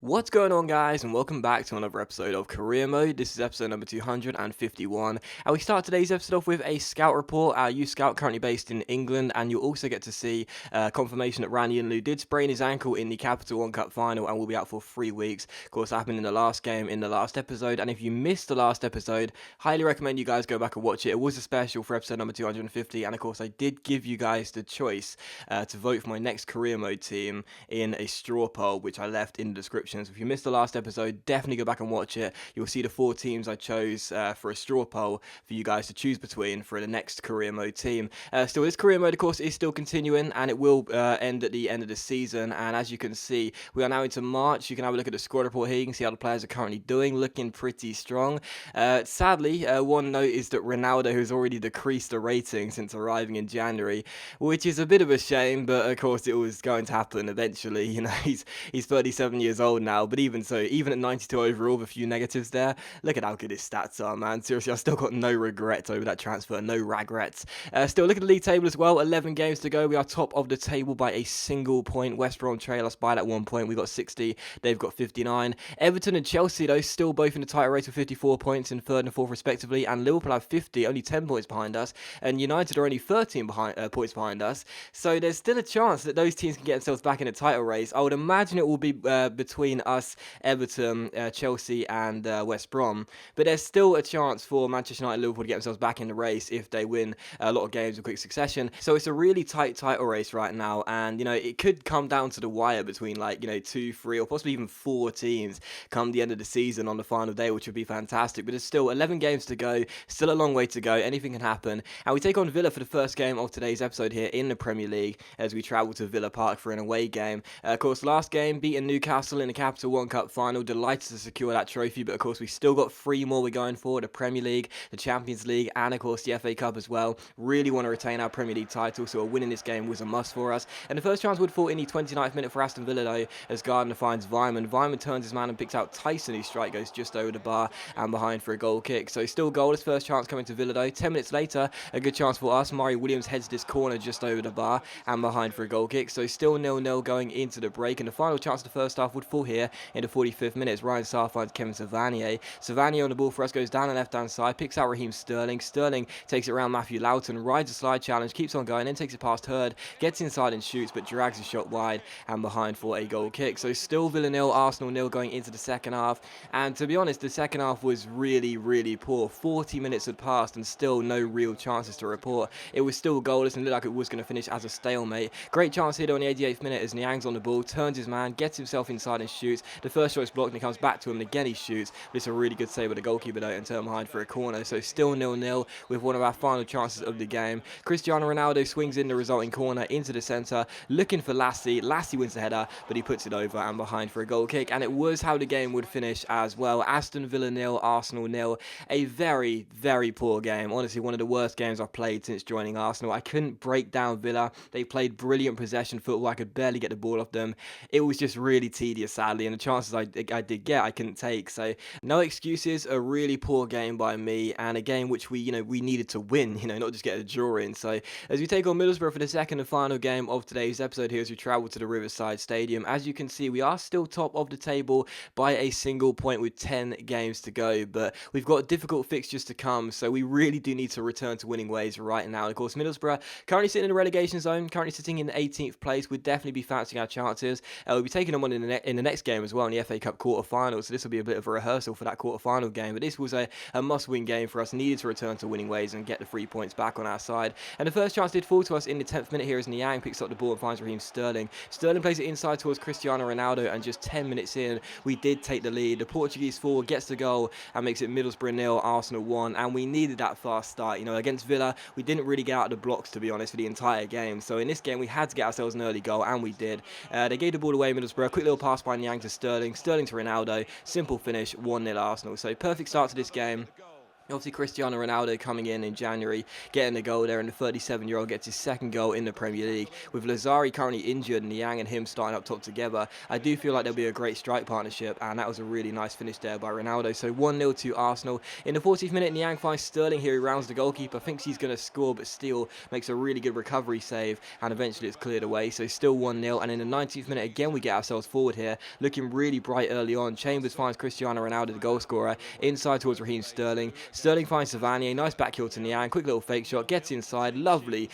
What's going on, guys, and welcome back to another episode of Career Mode. This is episode number 251, and we start today's episode off with a scout report. Our youth scout currently based in England, and you'll also get to see confirmation that Randy and Lou did sprain his ankle in the Capital One Cup final and will be out for 3 weeks. Of course, that happened in the last game in the last episode, and if you missed the last episode, highly recommend you guys go back and watch it. It was a special for episode number 250, and of course, I did give you guys the choice to vote for my next Career Mode team in a straw poll, which I left in the description. So if you missed the last episode, definitely go back and watch it. You'll see the 4 teams I chose for a straw poll for you guys to choose between for the next Career Mode team. Still, this Career Mode, of course, is still continuing, and it will end at the end of the season. And as you can see, we are now into March. You can have a look at the squad report here. You can see how the players are currently doing, looking pretty strong. Sadly, one note is that Ronaldo has already decreased the rating since arriving in January, which is a bit of a shame, but of course it was going to happen eventually. You know, he's 37 years old now, but even so, even at 92 overall with a few negatives there, look at how good his stats are, man. Seriously, I've still got no regrets over that transfer, no regrets. Still, look at the league table as well, 11 games to go. We are top of the table by a single point. West Brom trail us by that 1 point. We got 60, they've got 59. Everton and Chelsea, though, still both in the title race with 54 points in third and fourth respectively, and Liverpool have 50, only 10 points behind us, and United are only 13 points behind us. So there's still a chance that those teams can get themselves back in the title race. I would imagine it will be between us, Everton, Chelsea, and West Brom. But there's still a chance for Manchester United and Liverpool to get themselves back in the race if they win a lot of games in quick succession. So it's a really tight title race right now, and it could come down to the wire between 2, 3, or possibly even 4 teams come the end of the season on the final day, which would be fantastic. But there's still 11 games to go, still a long way to go. Anything can happen, and we take on Villa for the first game of today's episode here in the Premier League as we travel to Villa Park for an away game. Of course, last game beating Newcastle in the Capital One Cup final, delighted to secure that trophy, but of course we still got 3 more we're going for: the Premier League, the Champions League, and of course the FA Cup as well. Really want to retain our Premier League title, so a win in this game was a must for us. And the first chance would fall in the 29th minute for Aston Villa, though, as Gardner finds Vyman. Vyman turns his man and picks out Tyson, whose strike goes just over the bar and behind for a goal kick. So still goalless, first chance coming to Villa, though. 10 minutes later, a good chance for us. Murray Williams heads this corner just over the bar and behind for a goal kick. So still 0-0 going into the break, and the final chance of the first half would fall here in the 45th minute as Ryan Sarr finds Kevin Savanier. Savanier on the ball for us, goes down the left-hand side, picks out Raheem Sterling. Sterling takes it around Matthew Loughton, rides a slide challenge, keeps on going, then takes it past Hurd, gets inside and shoots, but drags his shot wide and behind for a goal kick. So still Villa 0, Arsenal 0 going into the second half. And to be honest, the second half was really, really poor. 40 minutes had passed and still no real chances to report. It was still goalless and looked like it was going to finish as a stalemate. Great chance here on the 88th minute as Niang's on the ball, turns his man, gets himself inside and shoots. The first shot is blocked and he comes back to him, and again he shoots. But it's a really good save with the goalkeeper, though, and turn behind for a corner. So still 0-0 with one of our final chances of the game. Cristiano Ronaldo swings in the resulting corner into the centre, looking for Lassie. Lassie wins the header, but he puts it over and behind for a goal kick. And it was how the game would finish as well. Aston Villa 0, Arsenal 0. A very, very poor game. Honestly, one of the worst games I've played since joining Arsenal. I couldn't break down Villa. They played brilliant possession football. I could barely get the ball off them. It was just really tedious, sadly, and the chances I did get, I couldn't take. So no excuses. A really poor game by me, and a game which we needed to win. Not just get a draw in. So as we take on Middlesbrough for the second and final game of today's episode here, as we travel to the Riverside Stadium, as you can see, we are still top of the table by a single point with 10 games to go, but we've got difficult fixtures to come, so we really do need to return to winning ways right now. And of course, Middlesbrough currently sitting in the relegation zone, currently sitting in 18th place. We'd definitely be fancying our chances. We'll be taking them on in the next game as well, in the FA Cup quarter-final, so this will be a bit of a rehearsal for that quarter-final game. But this was a must-win game for us, needed to return to winning ways and get the 3 points back on our side. And the first chance did fall to us in the 10th minute here as Niang picks up the ball and finds Raheem Sterling. Sterling plays it inside towards Cristiano Ronaldo, and just 10 minutes in, we did take the lead. The Portuguese forward gets the goal and makes it Middlesbrough 0, Arsenal 1, and we needed that fast start. Against Villa, we didn't really get out of the blocks, to be honest, for the entire game. So in this game, we had to get ourselves an early goal, and we did. They gave the ball away, Middlesbrough. Quick little pass by Niang to Sterling. Sterling to Ronaldo. Simple finish, 1-0 Arsenal. So perfect start to this game. Obviously, Cristiano Ronaldo coming in January, getting the goal there, and the 37-year-old gets his second goal in the Premier League. With Lazari currently injured, Niang and him starting up top together, I do feel like there'll be a great strike partnership, and that was a really nice finish there by Ronaldo. So 1-0 to Arsenal. In the 40th minute, Niang finds Sterling here, he rounds the goalkeeper, thinks he's going to score, but still makes a really good recovery save, and eventually it's cleared away. So still 1-0, and in the 90th minute, again, we get ourselves forward here, looking really bright early on. Chambers finds Cristiano Ronaldo, the goal scorer, inside towards Raheem Sterling. Sterling finds Savanier, nice back heel to Niang, quick little fake shot, gets inside, lovely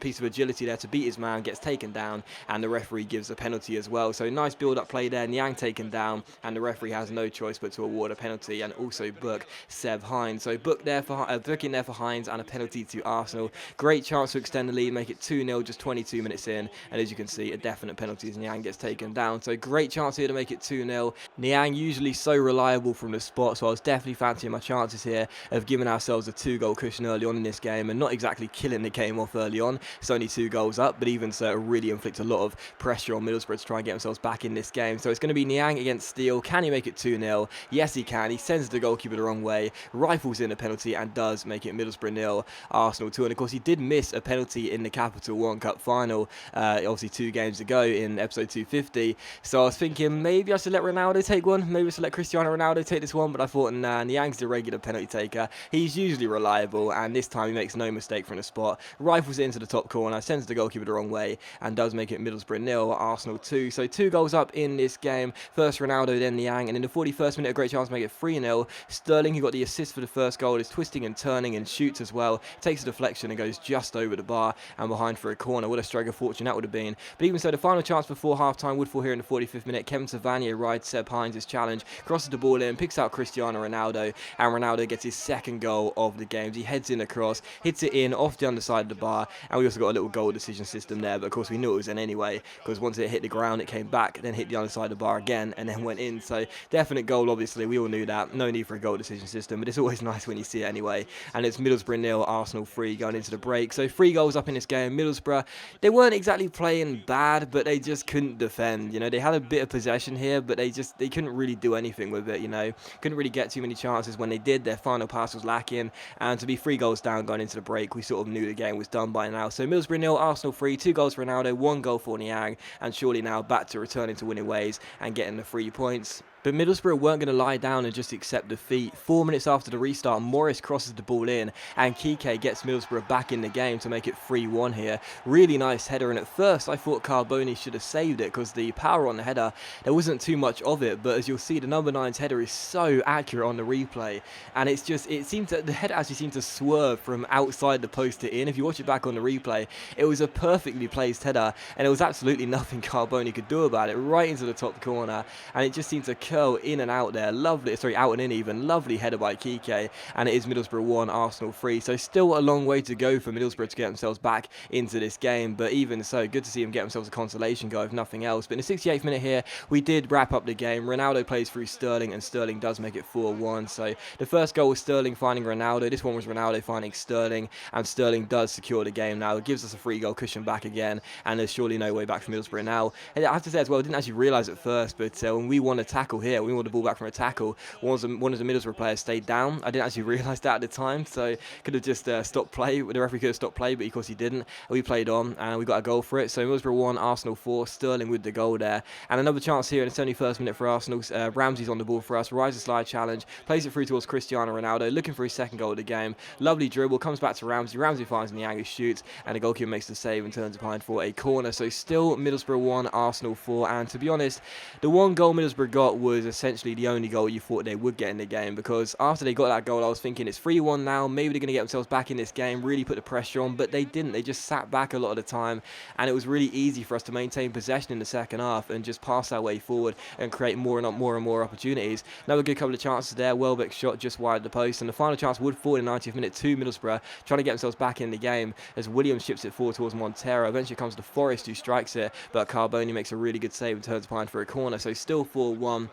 piece of agility there to beat his man, gets taken down, and the referee gives a penalty as well. So nice build-up play there, Niang taken down, and the referee has no choice but to award a penalty and also book Seb Hines. So booking there for Hines and a penalty to Arsenal. Great chance to extend the lead, make it 2-0 just 22 minutes in, and as you can see, a definite penalty as Niang gets taken down. So great chance here to make it 2-0. Niang usually so reliable from the spot, so I was definitely fancying my chances here of giving ourselves a 2-goal cushion early on in this game and not exactly killing the game off early on. It's only 2 goals up, but even so, it really inflicts a lot of pressure on Middlesbrough to try and get themselves back in this game. So it's going to be Niang against Steele. Can he make it 2-0? Yes, he can. He sends the goalkeeper the wrong way, rifles in a penalty, and does make it Middlesbrough 0, Arsenal 2. And of course, he did miss a penalty in the Capital One Cup final, obviously 2 games ago in episode 250. So I was thinking maybe I should let Ronaldo take one. Maybe I should let Cristiano Ronaldo take this one, but I thought, nah, Niang's the regular penalty taker. He's usually reliable, and this time he makes no mistake from the spot. Rifles it into the top corner, sends the goalkeeper the wrong way, and does make it Middlesbrough 0, Arsenal 2. So 2 goals up in this game. First Ronaldo, then Niang, and in the 41st minute, a great chance to make it 3-0. Sterling, who got the assist for the first goal, is twisting and turning and shoots as well. Takes a deflection and goes just over the bar and behind for a corner. What a stroke of fortune that would have been. But even so, the final chance before half-time would fall here in the 45th minute. Kevin Savanier rides Seb Hines' challenge, crosses the ball in, picks out Cristiano Ronaldo, and Ronaldo gets his second goal of the game. He heads in across, hits it in off the underside of the bar, and we also got a little goal decision system there, but of course we knew it was in anyway, because once it hit the ground, it came back, then hit the underside of the bar again, and then went in. So definite goal, obviously, we all knew that. No need for a goal decision system, but it's always nice when you see it anyway. And it's Middlesbrough 0, Arsenal 3 going into the break. So 3 goals up in this game. Middlesbrough, they weren't exactly playing bad, but they just couldn't defend. You know, they had a bit of possession here, but they couldn't really do anything with it. You know, couldn't really get too many chances. When they did, their final pass was lacking, and to be 3 goals down going into the break, we sort of knew the game was done by now. So Middlesbrough 0, Arsenal 3, 2 goals for Ronaldo, 1 goal for Niang, and surely now back to returning to winning ways and getting the 3 points. But Middlesbrough weren't going to lie down and just accept defeat. 4 minutes after the restart, Morris crosses the ball in, and Kike gets Middlesbrough back in the game to make it 3-1 here. Really nice header, and at first I thought Carboni should have saved it because the power on the header, there wasn't too much of it, but as you'll see, the number 9's header is so accurate on the replay, and it seemed that the header actually seemed to swerve from outside the post to in. If you watch it back on the replay, it was a perfectly placed header, and there was absolutely nothing Carboni could do about it, right into the top corner, and it just seemed to curl in and out there. Lovely, sorry, out and in even. Lovely header by Kike, and it is Middlesbrough 1, Arsenal 3. So still a long way to go for Middlesbrough to get themselves back into this game, but even so, good to see them get themselves a consolation goal if nothing else. But in the 68th minute here, we did wrap up the game. Ronaldo plays through Sterling, and Sterling does make it 4-1. So the first goal was Sterling finding Ronaldo. This one was Ronaldo finding Sterling, and Sterling does secure the game now. It gives us a 3-goal cushion back again, and there's surely no way back for Middlesbrough now. And I have to say as well, I didn't actually realise at first, but when we won a tackle here, we won the ball back from a tackle, one of the Middlesbrough players stayed down. I didn't actually realise that at the time, so could have just stopped play. The referee could have stopped play, but of course he didn't. We played on, and we got a goal for it. So Middlesbrough 1, Arsenal 4, Sterling with the goal there. And another chance here in the 71st minute for Arsenal. Ramsey's on the ball for us, rides a slide challenge, plays it through towards Cristiano Ronaldo, looking for his second goal of the game. Lovely dribble, comes back to Ramsey. Ramsey finds Niang, who shoots, and the goalkeeper makes the save and turns behind for a corner. So still Middlesbrough 1, Arsenal 4, and to be honest, the one goal Middlesbrough got was essentially the only goal you thought they would get in the game, because after they got that goal, I was thinking it's 3-1 now, maybe they're going to get themselves back in this game, really put the pressure on, but they didn't. They just sat back a lot of the time, and it was really easy for us to maintain possession in the second half and just pass our way forward and create more and more opportunities. Another good couple of chances there. Welbeck's shot just wide of the post, and the final chance would fall in the 90th minute to Middlesbrough, trying to get themselves back in the game as Williams ships it forward towards Montero. Eventually comes to Forrest, who strikes it, but Carboni makes a really good save and turns behind for a corner. So still 4-1.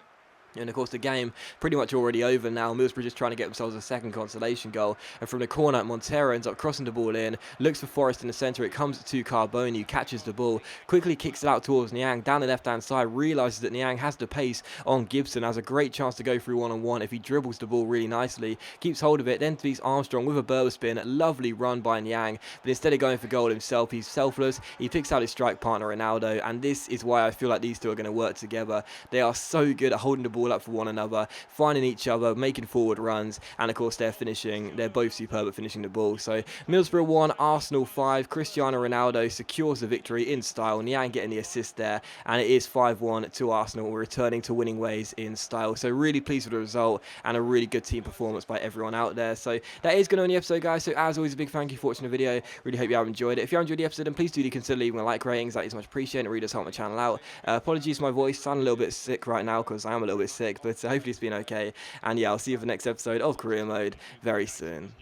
And of course, the game pretty much already over now. Middlesbrough just trying to get themselves a second consolation goal. And from the corner, Montero ends up crossing the ball in, looks for Forrest in the centre. It comes to Carboni, who catches the ball, quickly kicks it out towards Niang down the left-hand side, realises that Niang has the pace on Gibson, has a great chance to go through one-on-one if he dribbles the ball really nicely, keeps hold of it, then beats Armstrong with a Berber spin. Lovely run by Niang, but instead of going for goal himself, he's selfless. He picks out his strike partner, Ronaldo, and this is why I feel like these two are going to work together. They are so good at holding the ball up for one another, finding each other, making forward runs, and of course they're both superb at finishing the ball. So Middlesbrough 1, Arsenal 5, Cristiano Ronaldo secures the victory in style, Niang getting the assist there, and it is 5-1 to Arsenal, returning to winning ways in style. So really pleased with the result, and a really good team performance by everyone out there. So that is going to end the episode, guys. So as always, a big thank you for watching the video. Really hope you have enjoyed it. If you enjoyed the episode, then please do consider leaving a like ratings. That is much appreciated. It really does help my channel out. Apologies for my voice, sound a little bit sick right now because I am a little bit sick, but hopefully it's been okay. And yeah, I'll see you for the next episode of Career Mode very soon.